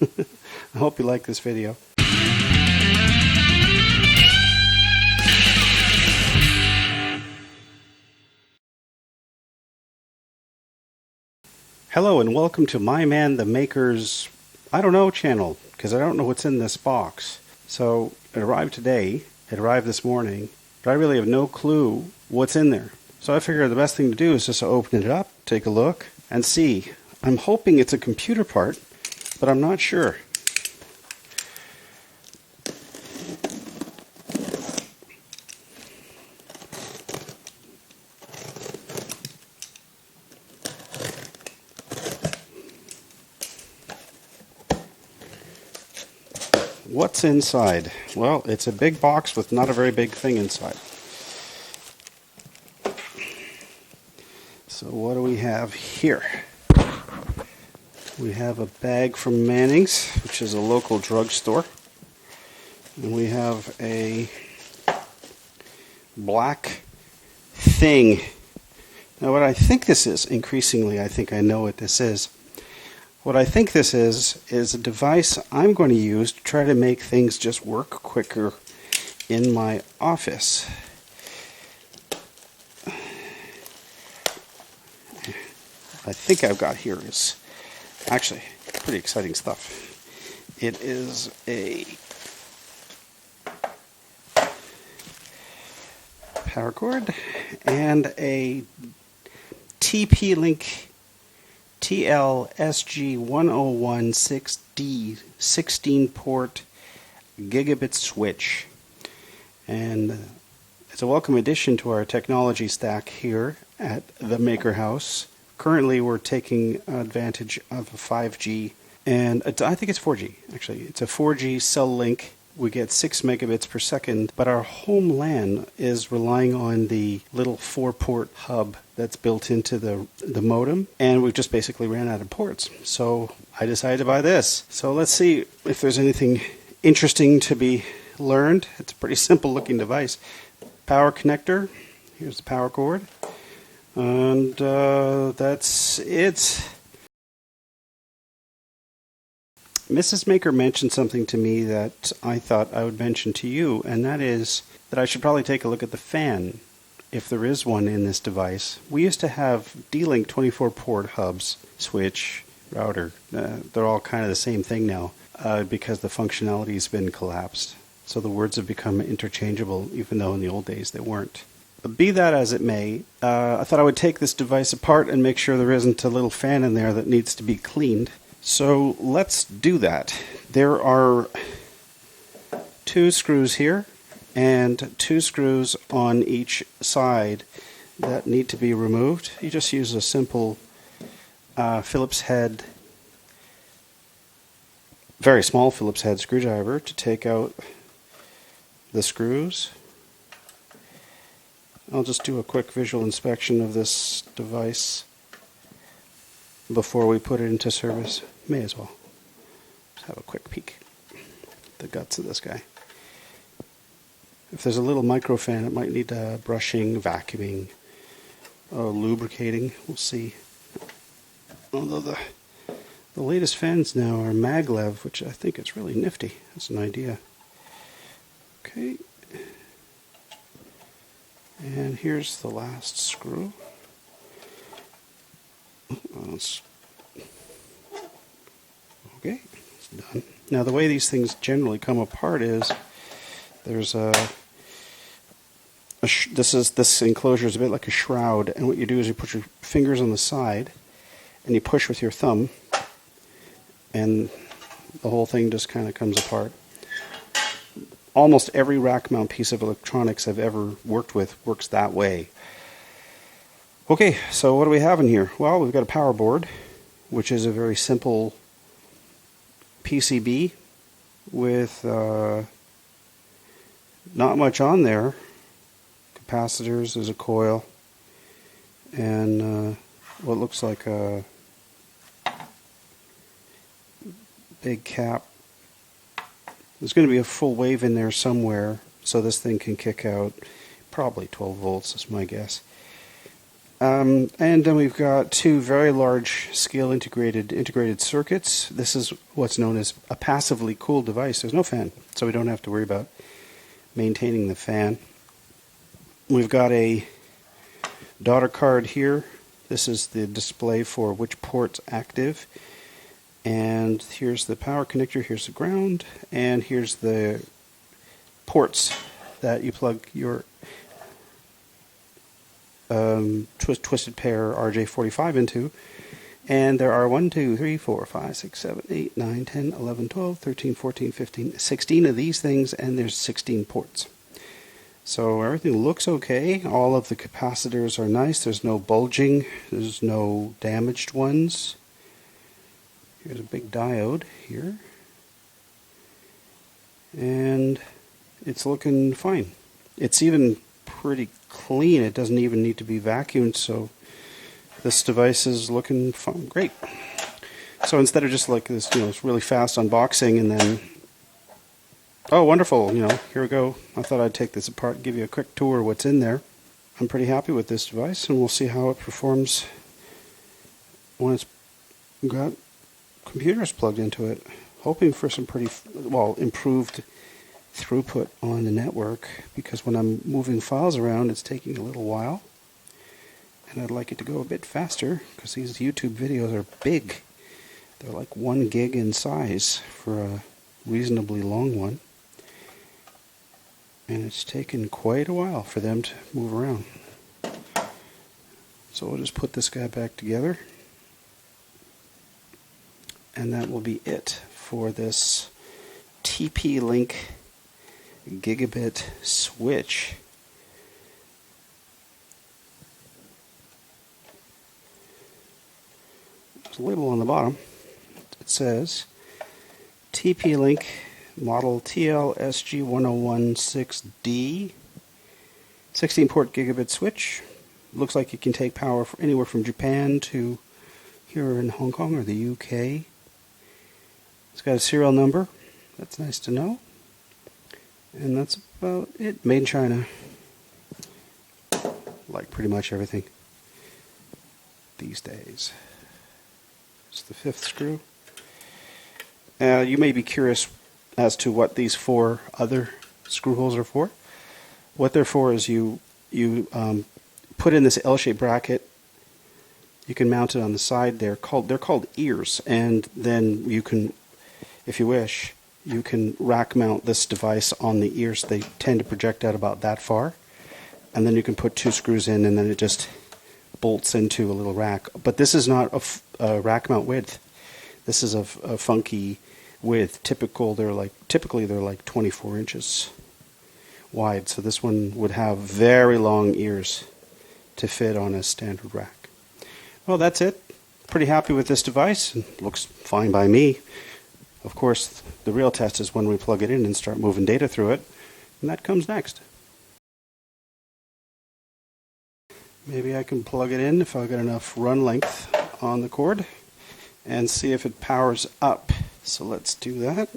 I hope you like this video. Hello and welcome to My Man the Maker's I don't know channel, because I don't know what's in this box. So it arrived today, it arrived this morning, but I really have no clue what's in there. So I figured the best thing to do is just to open it up, take a look, and see. I'm hoping it's a computer part, but I'm not sure. What's inside? Well, it's a big box with not a very big thing inside. So what do we have here? We have a bag from Manning's, which is a local drugstore. And we have a black thing. Now what I think this is, increasingly I think I know what this is. What I think this is a device I'm going to use to try to make things just work quicker in my office. I think I've got here is actually pretty exciting stuff. It is a power cord and a TP-Link TL-SG1016D 16-port Gigabit switch. And it's a welcome addition to our technology stack here at the Maker House. Currently we're taking advantage of a 5G, and I think it's 4G actually. It's a 4G cell link. We get 6 megabits per second, but our home LAN is relying on the little 4-port hub that's built into the modem, and we've just basically ran out of ports. So I decided to buy this. So let's see if there's anything interesting to be learned. It's a pretty simple looking device. Power connector, here's the power cord, and that's it. Mrs. Maker mentioned something to me that I thought I would mention to you, and that is that I should probably take a look at the fan, if there is one in this device. We used to have D-Link 24-port hubs, switch, router. They're all kind of the same thing now because the functionality has been collapsed. So the words have become interchangeable, even though in the old days they weren't. But be that as it may, I thought I would take this device apart and make sure there isn't a little fan in there that needs to be cleaned. So let's do that. There are 2 screws here and 2 screws on each side that need to be removed. You just use a simple Phillips head, very small Phillips head screwdriver to take out the screws. I'll just do a quick visual inspection of this device before we put it into service. May as well. Just have a quick peek at the guts of this guy. If there's a little micro fan, it might need brushing, vacuuming, lubricating. We'll see. Although the latest fans now are maglev, which I think is really nifty. That's an idea. Okay. And here's the last screw. Okay, it's done. Now the way these things generally come apart is there's this enclosure is a bit like a shroud, and what you do is you put your fingers on the side and you push with your thumb, and the whole thing just kind of comes apart. Almost every rack mount piece of electronics I've ever worked with works that way. Okay, so what do we have in here? Well, we've got a power board, which is a very simple PCB with not much on there. Capacitors, there's a coil, and what looks like a big cap. There's going to be a full wave in there somewhere, so this thing can kick out probably 12 volts is my guess. And then we've got two very large scale integrated circuits. This is what's known as a passively cooled device. There's no fan, so we don't have to worry about maintaining the fan. We've got a daughter card here. This is the display for which port's active. And here's the power connector, here's the ground, and here's the ports that you plug your twisted pair RJ45 into. And there are 1, 2, 3, 4, 5, 6, 7, 8, 9, 10, 11, 12, 13, 14, 15, 16 of these things, and there's 16 ports. So everything looks okay. All of the capacitors are nice. There's no bulging. There's no damaged ones. Here's a big diode here. And it's looking fine. It's even pretty clean. It doesn't even need to be vacuumed, so this device is looking fine. Great. So instead of just like this, it's really fast unboxing and then, oh, wonderful, here we go. I thought I'd take this apart and give you a quick tour of what's in there. I'm pretty happy with this device, and we'll see how it performs when it's got computers plugged into it. Hoping for some pretty, improved throughput on the network, because when I'm moving files around, it's taking a little while. And I'd like it to go a bit faster, because these YouTube videos are big. They're like 1 gig in size for a reasonably long one. And it's taken quite a while for them to move around. So we'll just put this guy back together. And that will be it for this TP-Link Gigabit switch. There's a label on the bottom. It says TP-Link model TLSG1016D 16-port gigabit switch. Looks like it can take power from anywhere from Japan to here in Hong Kong or the UK. It's got a serial number. That's nice to know. And that's about it. Made in China. Like pretty much everything these days. It's the 5th screw. You may be curious as to what these 4 other screw holes are for. What they're for is you put in this L-shaped bracket. You can mount it on the side. They're called ears, and then you can, if you wish, you can rack mount this device on the ears. They tend to project out about that far, and then you can put 2 screws in, and then it just bolts into a little rack. But this is not a rack mount width. This is a funky width. Typically they're like 24 inches wide. So this one would have very long ears to fit on a standard rack. Well, that's it. Pretty happy with this device. It looks fine by me. Of course, the real test is when we plug it in and start moving data through it, and that comes next. Maybe I can plug it in if I've got enough run length on the cord and see if it powers up. So let's do that.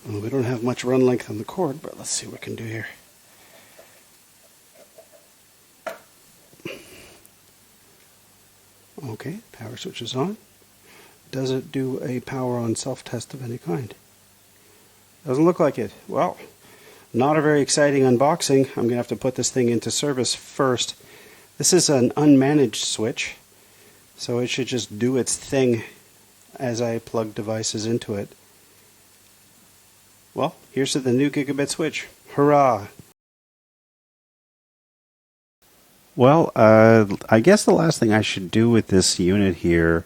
Well, we don't have much run length on the cord, but let's see what we can do here. Okay, power switch is on. Does it do a power on self-test of any kind? Doesn't look like it. Well, not a very exciting unboxing. I'm going to have to put this thing into service first. This is an unmanaged switch, so it should just do its thing as I plug devices into it. Well, here's to the new Gigabit switch. Hurrah! Well, I guess the last thing I should do with this unit here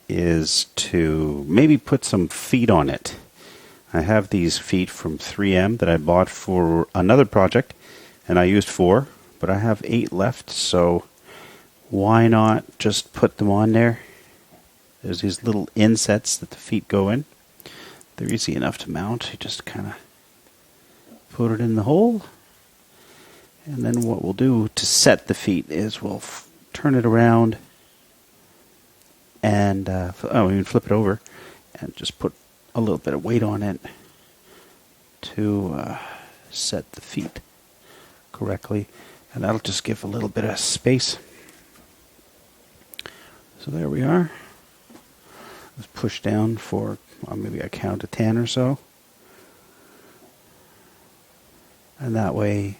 is to maybe put some feet on it. I have these feet from 3M that I bought for another project, and I used 4, but I have 8 left, so why not just put them on there? There's these little insets that the feet go in. They're easy enough to mount. You just kind of put it in the hole. And then what we'll do to set the feet is we'll turn it around and we can flip it over and just put a little bit of weight on it to set the feet correctly, and that'll just give a little bit of space. So there we are. Let's push down for, well, maybe I count to 10 or so. And that way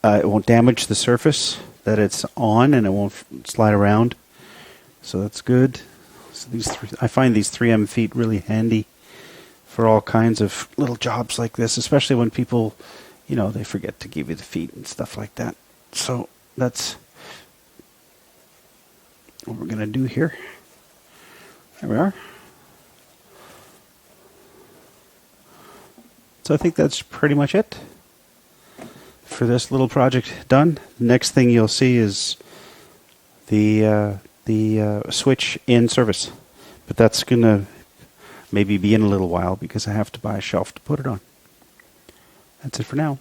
it won't damage the surface that it's on, and it won't slide around. So that's good. So I find these 3M feet really handy for all kinds of little jobs like this, especially when people, they forget to give you the feet and stuff like that. So that's what we're going to do here. There we are. So I think that's pretty much it for this little project done. Next thing you'll see is the switch in service, but that's going to maybe be in a little while because I have to buy a shelf to put it on. That's it for now.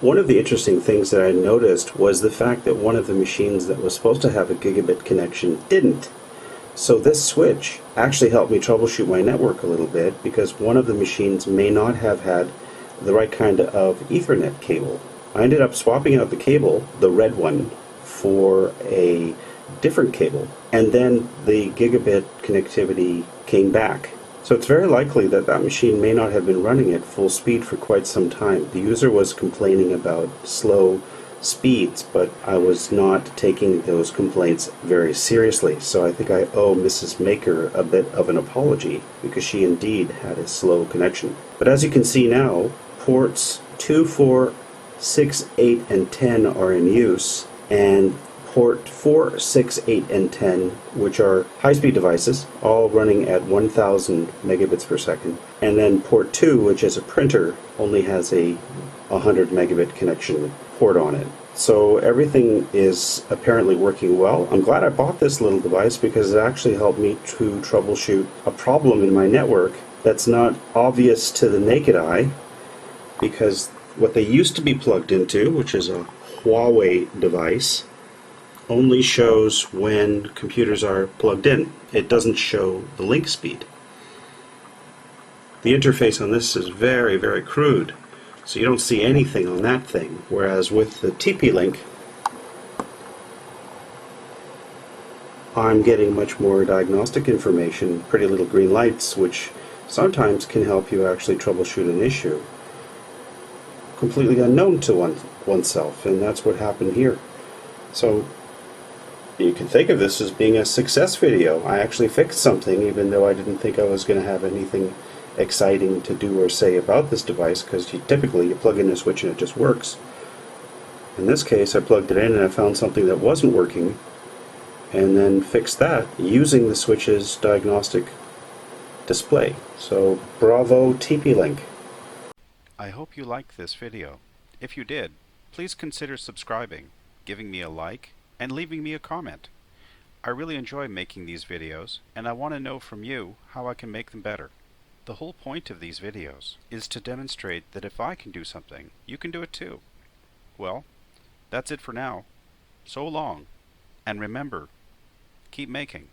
One of the interesting things that I noticed was the fact that one of the machines that was supposed to have a gigabit connection didn't. So this switch actually helped me troubleshoot my network a little bit because one of the machines may not have had the right kind of Ethernet cable. I ended up swapping out the cable, the red one, for a different cable, and then the gigabit connectivity came back. So it's very likely that that machine may not have been running at full speed for quite some time. The user was complaining about slow speeds, but I was not taking those complaints very seriously. So I think I owe Mrs. Maker a bit of an apology because she indeed had a slow connection. But as you can see now, ports 2, 4, 6, 8, and 10 are in use, and port 4, 6, 8, and 10, which are high-speed devices, all running at 1000 megabits per second. And then port 2, which is a printer, only has a 100 megabit connection port on it. So everything is apparently working well. I'm glad I bought this little device because it actually helped me to troubleshoot a problem in my network that's not obvious to the naked eye, because what they used to be plugged into, which is a Huawei device, only shows when computers are plugged in. It doesn't show the link speed. The interface on this is very, very crude, so you don't see anything on that thing, whereas with the TP-Link, I'm getting much more diagnostic information, pretty little green lights, which sometimes can help you actually troubleshoot an issue completely unknown to oneself, and that's what happened here. So you can think of this as being a success video. I actually fixed something, even though I didn't think I was going to have anything exciting to do or say about this device, because typically you plug in a switch and it just works. In this case, I plugged it in and I found something that wasn't working, and then fixed that using the switch's diagnostic display. So bravo TP-Link. I hope you liked this video. If you did, please consider subscribing, giving me a like, and leaving me a comment. I really enjoy making these videos, and I want to know from you how I can make them better. The whole point of these videos is to demonstrate that if I can do something, you can do it too. Well, that's it for now. So long, and remember, keep making.